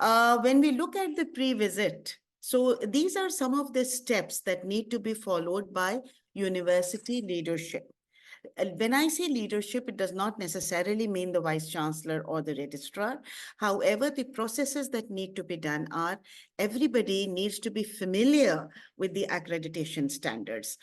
When we look at the pre-visit, so these are some of the steps that need to be followed by university leadership. When I say leadership, it does not necessarily mean the vice chancellor or the registrar. However, the processes that need to be done are everybody needs to be familiar with the accreditation standards.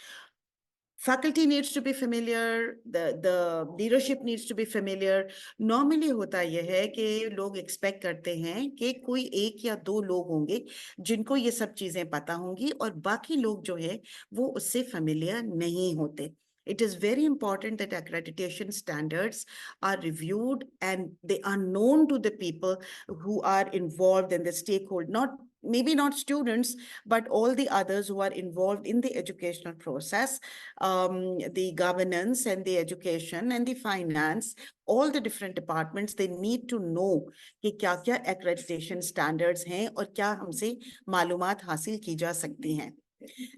Faculty needs to be familiar, the leadership needs to be familiar. Normally होता यह है कि लोग expect करते हैं कि कोई एक या दो लोग होंगे जिनको ये सब चीजें पता होंगी और बाकी लोग जो है वो उससे familiar नहीं होते. It is very important that accreditation standards are reviewed and they are known to the people who are involved in the stakeholder, maybe not students, but all the others who are involved in the educational process, the governance and the education and the finance, all the different departments, they need to know कि क्या-क्या accreditation standards हैं और क्या हमसे मालूमात हासिल की जा सकती हैं.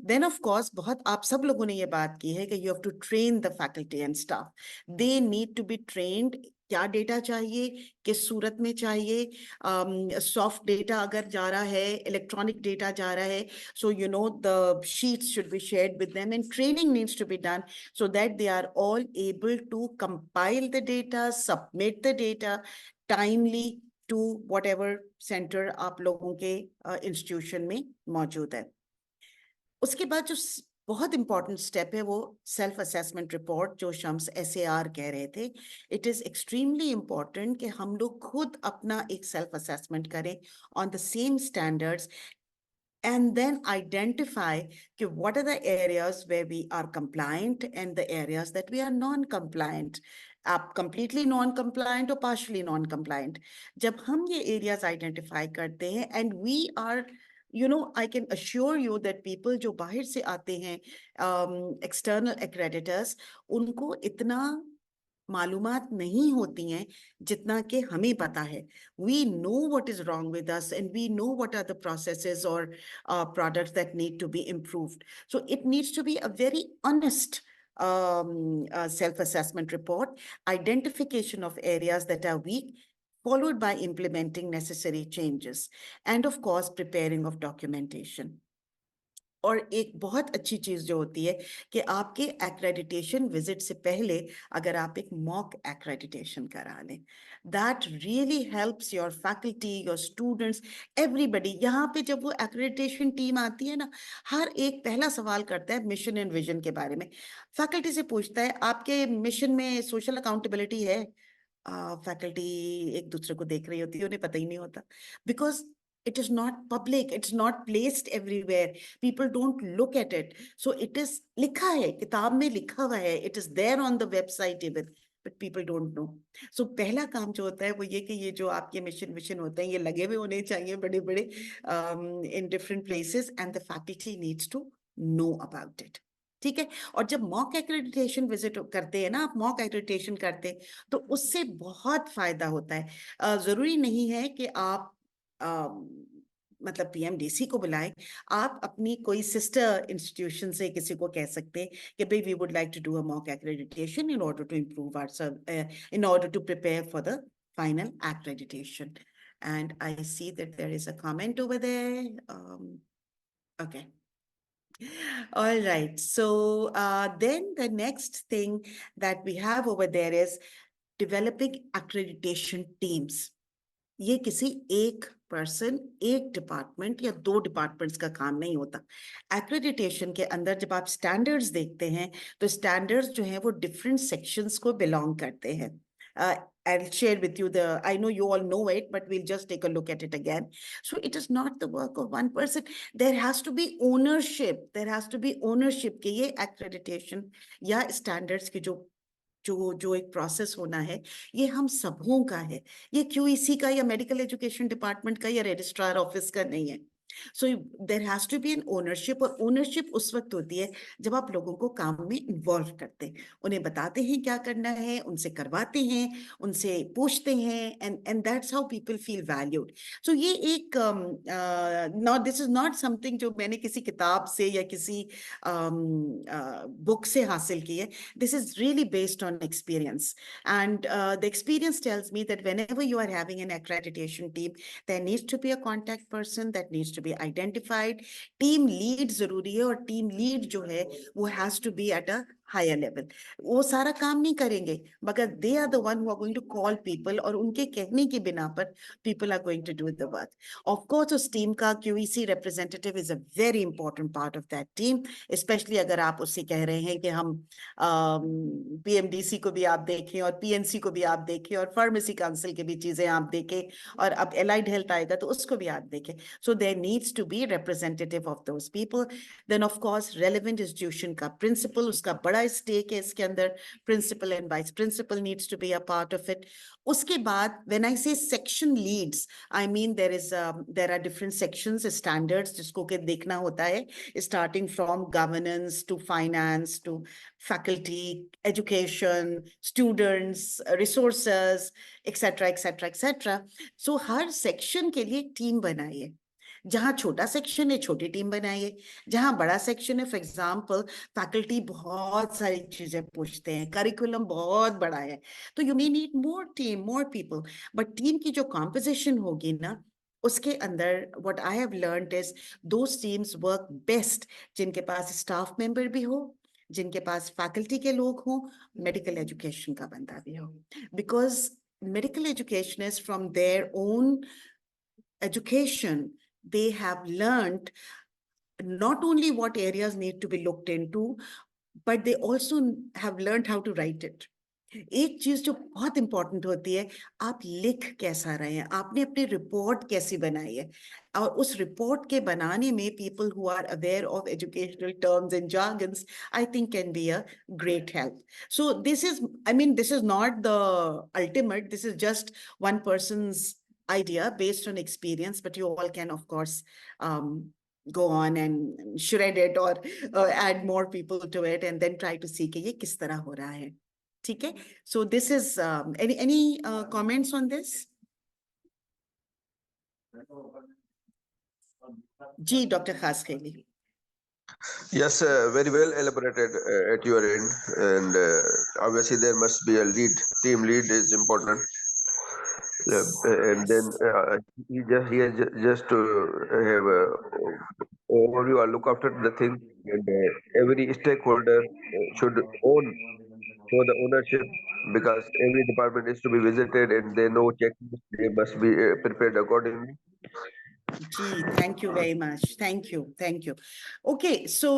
Then of course, बहुत आप सब लोगों ने ये बात की है कि you have to train the faculty and staff. They need to be trained. क्या डेटा चाहिए, किस सूरत में चाहिए, सॉफ्ट डेटा अगर जा रहा है, इलेक्ट्रॉनिक डेटा जा रहा है, so you know the sheets should be shared with them and training needs to be done so that they are all able to compile the data, submit the data timely to whatever center आप लोगों के institution में मौजूद है. उसके बाद जो बहुत इंपॉर्टेंट स्टेप है वो सेल्फ असेसमेंट रिपोर्ट जो शम्स SAR कह रहे थे. इट इज एक्सट्रीमली इम्पॉर्टेंट कि हम लोग खुद अपना एक सेल्फ असेसमेंट करें on the same standards and then identify what are the areas where we are compliant and the areas that we are non-compliant. आप completely non-compliant or partially non-compliant. जब हम ये areas identify करते हैं and we are I can assure you that people जो बाहर से आते हैं external accreditors, उनको इतना मालूमात नहीं होती हैं जितना कि हमें पता है. We know what is wrong with us and we know what are the processes or products that need to be improved. So it needs to be a very honest self-assessment report, identification of areas that are weak, followed by implementing necessary changes, and of course, preparing of documentation. और एक बहुत अच्छी चीज जो होती है कि आपके एक्रेडिटेशन विजिट से पहले अगर आप एक मॉक एक्रेडिटेशन करा लें, that really helps your faculty, your students, everybody. यहाँ पे जब वो एक्रेडिटेशन टीम आती है ना, हर एक पहला सवाल करता है मिशन एंड विजन के बारे में. फैकल्टी से पूछता है आपके मिशन में सोशल अकाउंटेबिलिटी है. फैकल्टी एक दूसरे को देख रही होती है, उन्हें पता ही नहीं होता, because it is not public, it's not placed everywhere, people don't look at it. So it is लिखा है, किताब में लिखा हुआ है, it is there on the website even, but people don't know. So पहला काम जो होता है वो ये कि ये जो आपके मिशन होते हैं ये लगे हुए होने चाहिए बड़े बड़े in different places and the faculty needs to know about it. ठीक है. और जब मॉक एक्रेडिटेशन विजिट करते हैं ना, आप मॉक एक्रेडिटेशन करते हैं तो उससे बहुत फायदा होता है. जरूरी नहीं है कि आप मतलब PMDC को बुलाएं, आप अपनी कोई सिस्टर इंस्टीट्यूशन से किसी को कह सकते हैं कि भाई we would like to do a mock accreditation in order to improve our in order to prepare for the final accreditation. And I see that there is a comment over there. Okay. All right. So then the next thing that we have over there is developing accreditation teams. ये किसी एक person, एक department या दो departments का काम नहीं होता. एक्रेडिटेशन के अंदर जब आप स्टैंडर्ड्स देखते हैं तो स्टैंडर्ड्स जो हैं वो डिफरेंट सेक्शंस को बिलोंग करते हैं. I'll share with you I know you all know it, but we'll just take a look at it again. So it is not the work of one person. There has to be ownership. There has to be ownership कि ये accreditation या standards की जो एक process होना है ये हम सबों का है. ये QEC का या मेडिकल एजुकेशन डिपार्टमेंट का या रजिस्ट्रार ऑफिस का नहीं है. So there has to be an ownership, और ओनरशिप उस वक्त होती है जब आप लोगों को काम में इन्वॉल्व करते हैं, उन्हें बताते हैं क्या करना है, उनसे करवाते हैं, उनसे पूछते हैं, and that's how people feel valued. So ये एक not, this is not something जो मैंने किसी किताब से या किसी बुक से हासिल की है, this is really based on experience, and the experience tells me that whenever you are having an accreditation team, there needs to be a contact person that needs to be identified. Team lead जरूरी है, और team lead जो है वो has to be at a higher level. वो सारा काम नहीं करेंगे, मगर they are the one who are going to call people, और उनके कहने की बिना पर people are going to do the work. Of course उस team का QEC representative is a very important part of that team, especially अगर आप उससे कह रहे हैं कि हम PMDC को भी आप देखें और PNC को भी आप देखें और फार्मेसी काउंसिल की भी चीजें आप देखें, और अब एलाइड हेल्थ आएगा तो उसको भी आप देखें. So there needs to be representative of those people. Then of course relevant institution का प्रिंसिपल, उसका बड़ा स्टेक है इसके अंदर, principal and vice principal needs to be a part of it. उसके बाद when I say section leads, I mean there are different sections, standards जिसको के देखना होता है, starting from governance to finance to faculty, education, students, resources, etc., etc., etc. So her section के लिए team बनाइए. जहाँ छोटा सेक्शन है छोटी टीम बनाइए, जहाँ बड़ा सेक्शन है, फॉर एग्जाम्पल फैकल्टी बहुत सारी चीजें पूछते हैं, करिकुलम बहुत बड़ा है, तो you may need more team, more people. But team की जो कॉम्पोजिशन होगी ना, उसके अंदर what I have learned is those teams work best जिनके पास स्टाफ मेंबर भी हो, जिनके पास फैकल्टी के लोग हों, मेडिकल एजुकेशन का बंदा भी हो, because medical education is from their own education. They have learned not only what areas need to be looked into, but they also have learned how to write it. एक चीज जो बहुत important होती है, आप लिख कैसा रहे हैं, आपने अपनी रिपोर्ट कैसी बनाई है, और उस रिपोर्ट के बनाने में people who are aware of educational terms and jargons, I think can be a great help. So this is, I mean this is not the ultimate, this is just one person's idea based on experience, but you all can of course go on and shred it or add more people to it and then try to see कि ये किस तरह हो रहा है. ठीक है? So this is any comments on this? Ji Dr. Khaskheli. Yes, very well elaborated at your end, and obviously there must be a lead. Team lead is important. And then he has just to have a overview or look after the thing, and every stakeholder should own for the ownership, because every department is to be visited and they know checklists, they must be prepared accordingly. Gee, thank you very much. Thank you. Thank you. Okay, so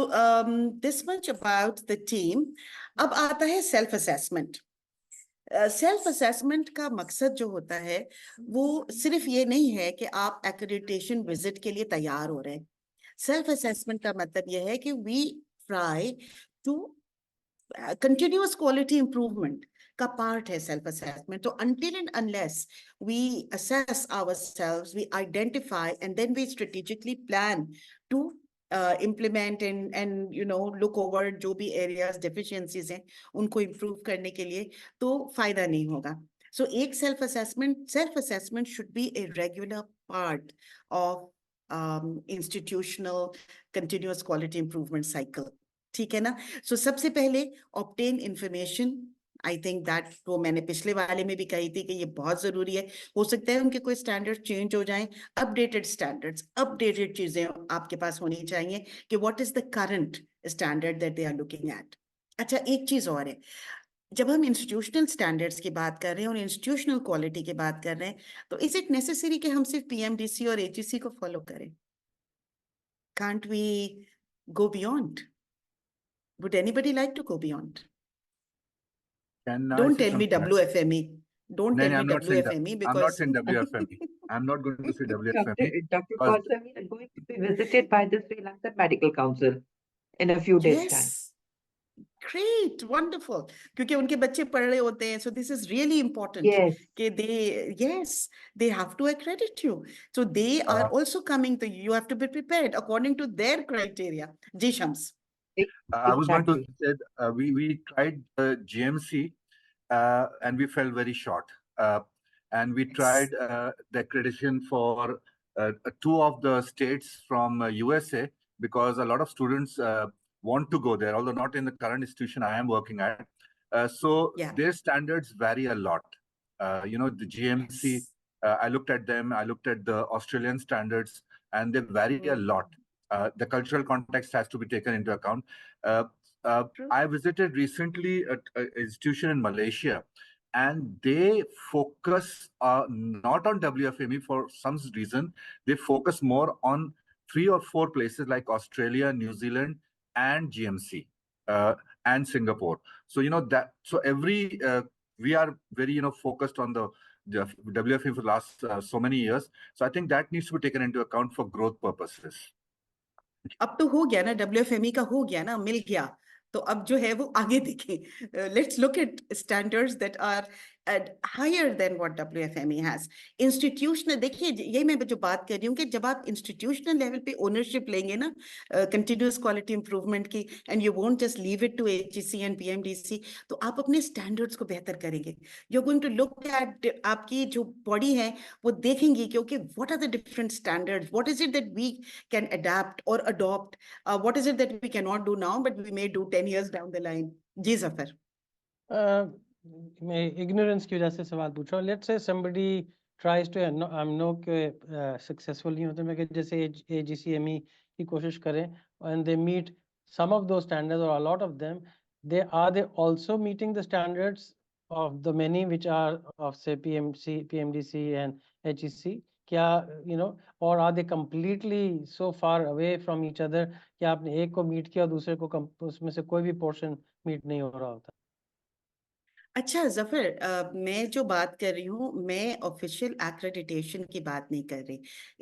this much about the team. अब आता है self assessment. Self assessment का मकसद जो होता है वो सिर्फ ये नहीं है कि आप एक्रेडिटेशन विजिट के लिए तैयार हो रहे हैं. सेल्फ असेसमेंट का मतलब ये है कि we try to continuous quality improvement का part है self assessment. So until and unless we assess ourselves, we identify and then we strategically plan to implement and you know look over जो भी areas deficiencies हैं उनको improve करने के लिए, तो फायदा नहीं होगा. So एक self assessment should be a regular part of institutional continuous quality improvement cycle. ठीक है ना? सो सबसे पहले obtain information. I think that वो मैंने पिछले वाले में भी कही थी कि ये बहुत जरूरी है. हो सकता है उनके कोई स्टैंडर्ड चेंज हो जाएं, अपडेटेड स्टैंडर्ड्स, अपडेटेड चीजें आपके पास होनी चाहिए कि what is the current standard that they are looking at. अच्छा, एक चीज और है, जब हम इंस्टीट्यूशनल स्टैंडर्ड्स की बात कर रहे हैं और इंस्टीट्यूशनल क्वालिटी की बात कर रहे हैं, तो इज इट नेसेसरी कि हम सिर्फ PMDC और HEC को फॉलो करें? Can't we go beyond? Would anybody like to go beyond? Don't tell me WFME. Don't tell me WFME because I'm not saying WFME. I'm not going to say WFME. Dr. Kaushal, we are going to be visited by the Sri Lankan Medical Council in a few days' time. Great, wonderful. क्योंकि उनके बच्चे पढ़ रहे होते हैं, so this is really important. Yes. कि yes, they have to accredit you. So they are also coming to you. You have to be prepared according to their criteria. Ji Shams. I was going to Exactly. say we tried GMC and we fell very short. And we tried the accreditation for two of the states from USA because a lot of students want to go there, although not in the current institution I am working at. So Yeah. their standards vary a lot. The GMC, Yes. I looked at them, I looked at the Australian standards, and they vary a lot. The cultural context has to be taken into account. Uh, True. I visited recently an institution in Malaysia, and they focus not on WFME for some reason. They focus more on 3 or 4 places like Australia, New Zealand, and GMC, uh, and Singapore. So that. So we are very focused on the WFME for the last so many years. So I think that needs to be taken into account for growth purposes. अब तो हो गया ना, WFME का हो गया ना, मिल गया, तो अब जो है वो आगे देखें. Let's look at standards that are higher than what WFME has. Institutional, देखिए यही मैं जो बात कर रही हूँ कि जब आप इंस्टीट्यूशनल लेवल पे ओनरशिप लेंगे ना कंटिन्यूअस क्वालिटी इंप्रूवमेंट की, and you won't just leave it to HEC and PMDC, तो आप अपने स्टैंडर्ड्स को बेहतर करेंगे. You are going to look at, आपकी जो बॉडी है वो देखेंगी कि okay what are the different standards, what is it that we can adapt or adopt. What is it that we cannot do now, but we may do 10 years down the line? Ji Zafar. मैं ignorance की वजह से सवाल पूछ रहा हूँ. Let's say somebody tries to, I'm no successful नहीं होते, मैं कि जैसे AGCME की कोशिश करें and they meet some of those standards or a lot of them, are they also meeting the standards of the many which are of say PMDC and HEC? क्या or are they completely so far away from each other कि आपने एक को meet किया और दूसरे को उसमें से कोई भी पोर्शन मीट नहीं हो रहा होता? अच्छा जफर, मैं जो बात कर रही हूँ, मैं ऑफिशियल एक्रेडिटेशन की बात नहीं कर रही.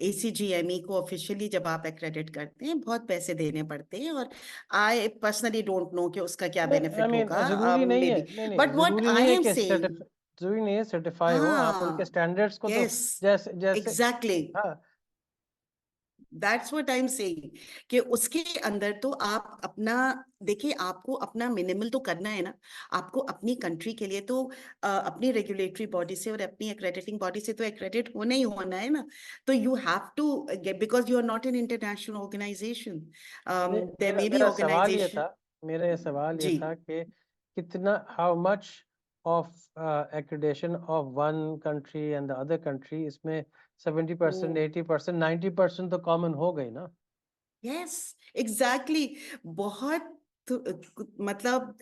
ACGME को ऑफिशियली जब आप एक्रेडिट करते हैं बहुत पैसे देने पड़ते हैं, और आई पर्सनली डोंट नो कि उसका क्या बेनिफिट होगा. जरूरी नहीं मे है, बी, नहीं बट व्हाट जरूरी नहीं आई है एम कि सेइंग, जरूरी नहीं है सर्टिफाई हो, आप उनके हाँ, स्टैंडर्ड्स को तो यस, जैसे जैसे एग्जैक्टली, हाँ, that's what I am saying, कि उसके अंदर तो आप अपना, देखिए आपको अपना मिनिमल तो करना है ना. आपको अपनी कंट्री के लिए तो अपनी रेगुलेटरी बॉडी से और अपनी एक्रेडिटिंग बॉडी से तो एक्रेडिट होना ही होना है ना. तो you have to get, because you are not an international organization, there may be मेरा सवाल ये ऑर्गेनाइजेशन. था, मेरा ये सवाल ये जी. था कि कितना, how much of accreditation of one country and the other country, इसमें 70%, 80%, 90% तो कॉमन हो गई ना. Yes, exactly. बहुत मतलब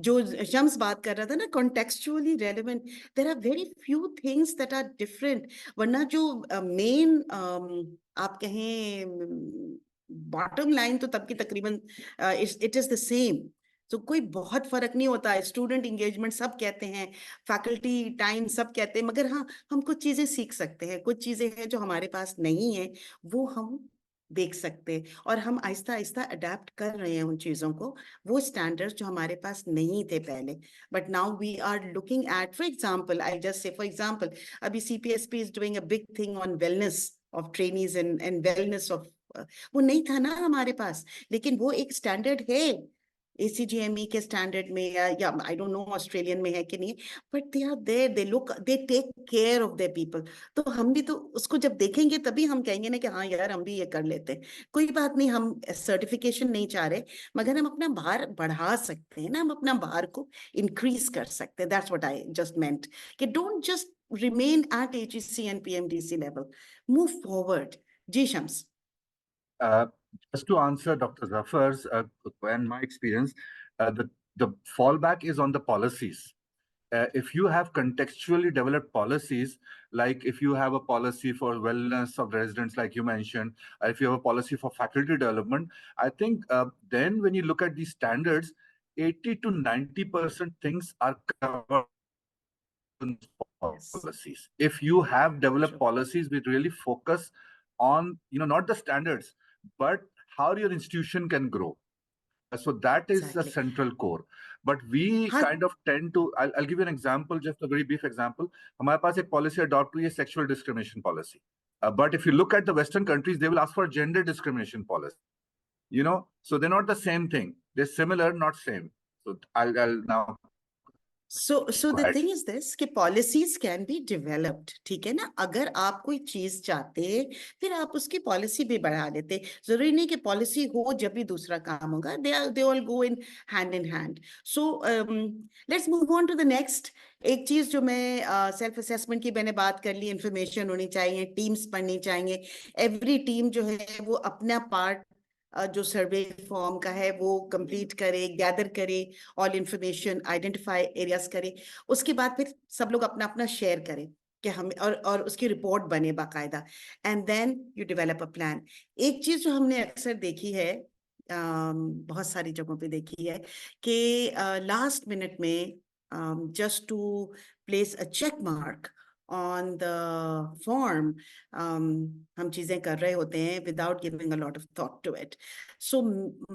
जो शम्स बात कर रहा था ना, contextually relevant, there are very few things that are different. वरना जो मेन आप कहें बॉटम लाइन तो तब की तकरीबन इट इज द सेम. तो कोई बहुत फर्क नहीं होता है. स्टूडेंट इंगेजमेंट सब कहते हैं, फैकल्टी टाइम सब कहते हैं, मगर हाँ, हम कुछ चीजें सीख सकते हैं, कुछ चीजें हैं जो हमारे पास नहीं है, वो हम देख सकते हैं, और हम आहिस्ता आहिस्ता अडेप्ट कर रहे हैं उन चीज़ों को, वो स्टैंडर्ड्स जो हमारे पास नहीं थे पहले. But now we are looking at, for example, I just say for example, अभी CPSP is doing a big thing on wellness of trainees and wellness of, वो नहीं था ना हमारे पास, लेकिन वो एक स्टैंडर्ड है ACGME के स्टैंडर्ड में, या आई डोंट नो ऑस्ट्रेलियन में है कि नहीं, but they are there, they look, they take care of their people. तो हम भी तो उसको जब देखेंगे तभी हम कहेंगे ना कि हाँ यार हम भी ये कर लेते हैं. कोई बात नहीं, हम सर्टिफिकेशन नहीं चाह रहे, मगर हम अपना भार बढ़ा सकते हैं ना, हम अपना भार को इंक्रीज कर सकते हैं. That's what I just meant, कि don't just remain at HEC and PMDC level, move forward. Ji Shams. Just to answer Dr. Zafar's and my experience, the fallback is on the policies. If you have contextually developed policies, like if you have a policy for wellness of residents, like you mentioned, if you have a policy for faculty development, I think then when you look at these standards, 80 to 90% things are covered in policies. If you have developed policies which really focus on, not the standards, but how your institution can grow. So that is the Exactly. central core. But we हाँ, kind of tend to, I'll give you an example, just a very brief example. हमारे पास एक policy adopt हुई है sexual discrimination policy. But if you look at the Western countries, they will ask for gender discrimination policy. You know, so they're not the same thing. They're similar, not same. So I'll now so the quiet. thing is this कि policies can be developed, ठीक है ना? अगर आप कोई चीज चाहते फिर आप उसकी पॉलिसी भी बढ़ा लेते. जरूरी नहीं कि पॉलिसी हो जब भी दूसरा काम होगा. They all go in hand. So let's move on to the next. एक चीज जो मैं सेल्फ असेसमेंट की मैंने बात कर ली, इंफॉर्मेशन होनी चाहिए, टीम्स पढ़नी चाहिए. एवरी टीम जो है वो अपना पार्ट जो सर्वे फॉर्म का है वो कंप्लीट करे, गैदर करे, ऑल इंफॉर्मेशन, आइडेंटिफाई एरियाज करे. उसके बाद फिर सब लोग अपना अपना शेयर करें कि हम और उसकी रिपोर्ट बने बाकायदा. And then you develop a plan. एक चीज जो हमने अक्सर देखी है, बहुत सारी जगहों पे देखी है कि लास्ट मिनट में just to place a check mark on the form, हम चीजें कर रहे होते हैं without giving a lot of thought to it. So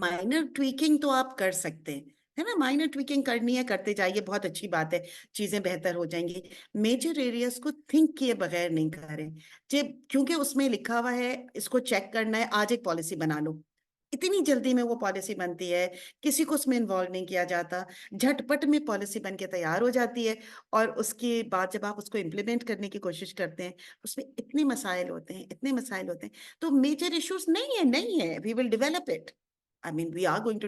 minor tweaking तो आप कर सकते हैं, है ना? माइनर ट्विकिंग करनी है, करते जाइए, बहुत अच्छी बात है, चीजें बेहतर हो जाएंगी. मेजर एरियाज को थिंक किए बगैर नहीं करें. क्योंकि उसमें लिखा हुआ है इसको चेक करना है, आज एक पॉलिसी बना लो. इतनी जल्दी में वो पॉलिसी बनती है, किसी को उसमें इन्वॉल्व नहीं किया जाता, झटपट में पॉलिसी बन के तैयार हो जाती है. और उसके बाद जब आप उसको इम्प्लीमेंट करने की कोशिश करते हैं, उसमें इतने मसाइल होते हैं. तो मेजर इश्यूज नहीं है, we will develop it. I mean we are going to,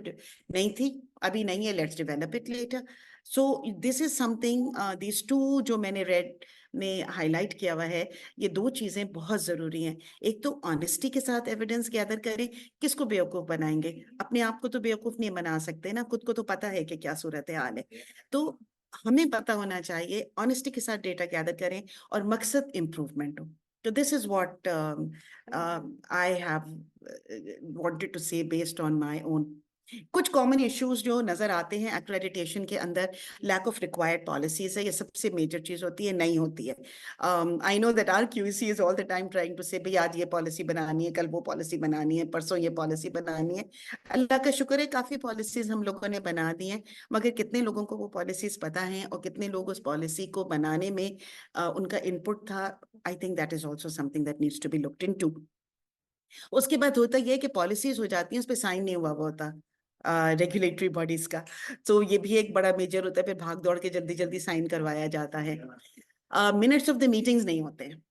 नहीं थी, अभी नहीं है, let's develop it later. So this is something, this to जो मैंने रेड में हाईलाइट किया हुआ है, ये दो चीजें बहुत जरूरी हैं. एक तो ऑनेस्टी के साथ एविडेंस गैदर करें. किसको बेवकूफ बनाएंगे? अपने आप को तो बेवकूफ नहीं बना सकते ना, खुद को तो पता है कि क्या सूरत हाल है. तो हमें पता होना चाहिए, ऑनेस्टी के साथ डेटा गैदर करें और मकसद इम्प्रूवमेंट हो. तो this is what I have wanted to say based on my own. कुछ कॉमन इश्यूज जो नजर आते हैं एक्रेडिटेशन के अंदर, लैक ऑफ रिक्वायर्ड पॉलिसीज है, ये सबसे मेजर चीज होती है, नहीं होती है. I know that our QC is all the time trying to say भाई आज ये पॉलिसी बनानी है, कल वो पॉलिसी बनानी है, परसों ये पॉलिसी बनानी है. अल्लाह का शुक्र है काफी पॉलिसीज हम लोगों ने बना दी हैं, मगर कितने लोगों को वो पॉलिसीज पता है और कितने लोग उस पॉलिसी को बनाने में उनका इनपुट था. I think that is also something that needs to be looked into. उसके बाद होता ये है कि पॉलिसीज हो जाती हैं, उस पर साइन नहीं हुआ होता रेगुलेटरी बॉडीज का. तो ये भी एक बड़ा मेजर होता है, फिर भाग दौड़ के जल्दी जल्दी साइन करवाया जाता है. मिनट्स ऑफ द मीटिंग्स नहीं होते हैं,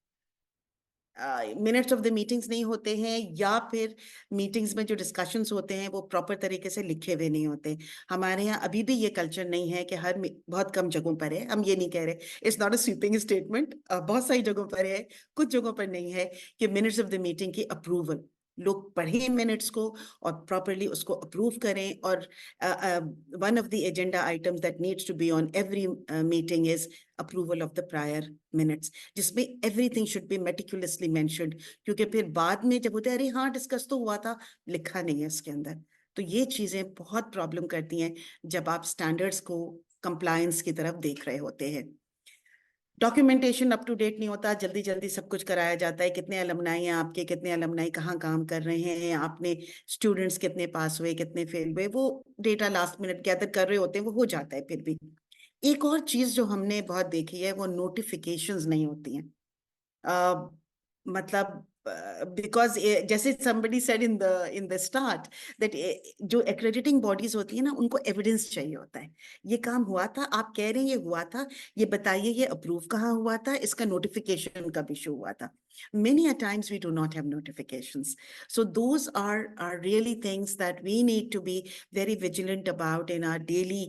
मिनट्स ऑफ द मीटिंग्स नहीं होते हैं, या फिर मीटिंग्स में जो डिस्कशंस होते हैं वो प्रॉपर तरीके से लिखे हुए नहीं होते. हमारे यहाँ अभी भी ये कल्चर नहीं है कि बहुत कम जगहों पर है, हम ये नहीं कह रहे, it's not a sweeping statement, बहुत सारी जगहों पर है, कुछ जगहों पर नहीं है कि मिनट्स ऑफ द मीटिंग की अप्रूवल, लोग पढ़ें मिनट्स को और प्रॉपरली उसको अप्रूव करें. और one of the agenda items that needs to be on every meeting is approval of the prior minutes, जिसमें everything should be meticulously mentioned. क्योंकि फिर बाद में जब होता है, अरे हाँ डिस्कस तो हुआ था, लिखा नहीं है इसके अंदर. तो ये चीजें बहुत प्रॉब्लम करती हैं जब आप स्टैंडर्ड्स को कंप्लायंस की तरफ देख रहे होते हैं. डॉक्यूमेंटेशन अप टू डेट नहीं होता, जल्दी जल्दी सब कुछ कराया जाता है. कितने अलमनाई हैं आपके, कितने अलमनाई कहाँ काम कर रहे हैं, आपने स्टूडेंट्स कितने पास हुए, कितने फेल हुए, वो डेटा लास्ट मिनट गैदर कर रहे होते हैं, वो हो जाता है फिर भी. एक और चीज जो हमने बहुत देखी है वो नोटिफिकेशंस नहीं होती हैं. मतलब बिकॉज जैसे somebody said in the start that जो एक्रेडिटिंग बॉडीज होती है ना, उनको एविडेंस चाहिए होता है. ये काम हुआ था, आप कह रहे हैं ये हुआ था, ये बताइए ये अप्रूव कहाँ हुआ था, इसका नोटिफिकेशन कब इशू हुआ था. Many a times we do not have notifications. So those are really things that we need to be very vigilant about in our daily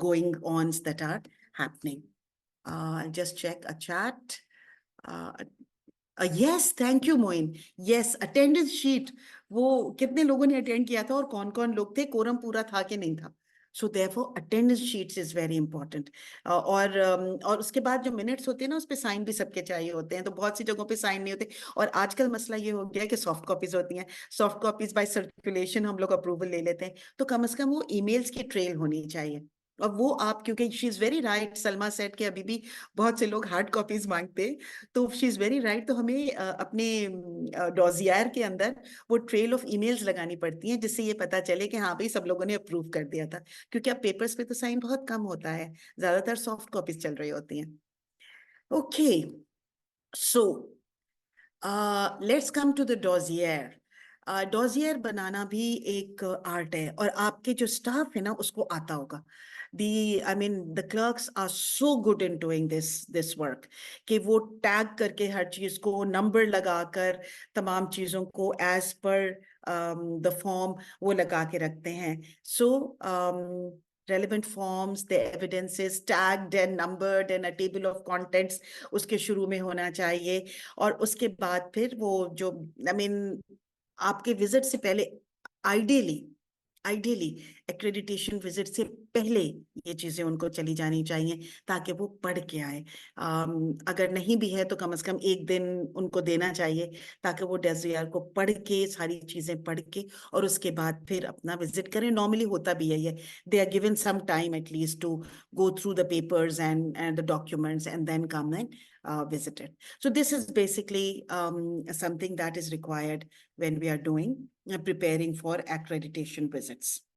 going ons that are happening. I'll just check a chat. Yes, thank you Moin. Yes, attendance sheet, वो कितने लोगों ने attend किया था और कौन कौन लोग थे, कोरम पूरा था कि नहीं था. So therefore attendance sheets is very important. और उसके बाद जो मिनट्स होते हैं ना, उस पर साइन भी सबके चाहिए होते हैं. तो बहुत सी जगहों पे साइन नहीं होते, और आजकल मसला ये हो गया है कि सॉफ्ट कॉपीज होती हैं. सॉफ्ट कॉपीज बाय सर्कुलेशन हम लोग अप्रूवल ले लेते हैं. तो कम से कम वो ईमेल्स की ट्रेल होनी चाहिए. और वो आप, क्योंकि she is very right, Salma set के अभी भी बहुत से लोग हार्ड कॉपीज मांगते हैं, तो शी इज वेरी राइट। तो हमें अपने डॉजियर के अंदर वो ट्रेल ऑफ ईमेल्स लगानी पड़ती हैं, जिससे ये पता चले कि हाँ भाई सब लोगों ने अप्रूव कर दिया था, क्योंकि अब पेपर्स पे तो साइन बहुत कम होता है, ज्यादातर सॉफ्ट कॉपीज चल रही होती हैं। Okay, so let's come to the dossier. Dossier बनाना भी एक आर्ट है, और आपके जो स्टाफ है ना उसको आता होगा। I mean, the clerks are so good in doing this work, कि वो टैग करके हर चीज को नंबर लगाकर तमाम चीजों को एज पर द फॉर्म वो लगा के रखते हैं। सो relevant forms, the evidences tagged and numbered and a table of contents उसके शुरू में होना चाहिए। और उसके बाद फिर वो जो आपके विजिट से पहले आइडियली आइडियली एक्रेडिटेशन विजिट से पहले ये चीजें उनको चली जानी चाहिए, ताकि वो पढ़ के आए। अगर नहीं भी है तो कम से कम एक दिन उनको देना चाहिए, ताकि वो डेजियर को पढ़ के, सारी चीजें पढ़ के, और उसके बाद फिर अपना विजिट करें। नॉर्मली होता भी है ये, they are given some time at least to go through the papers and the documents and then come and visit it. So this is basically something that is required when we are doing preparing for accreditation visits.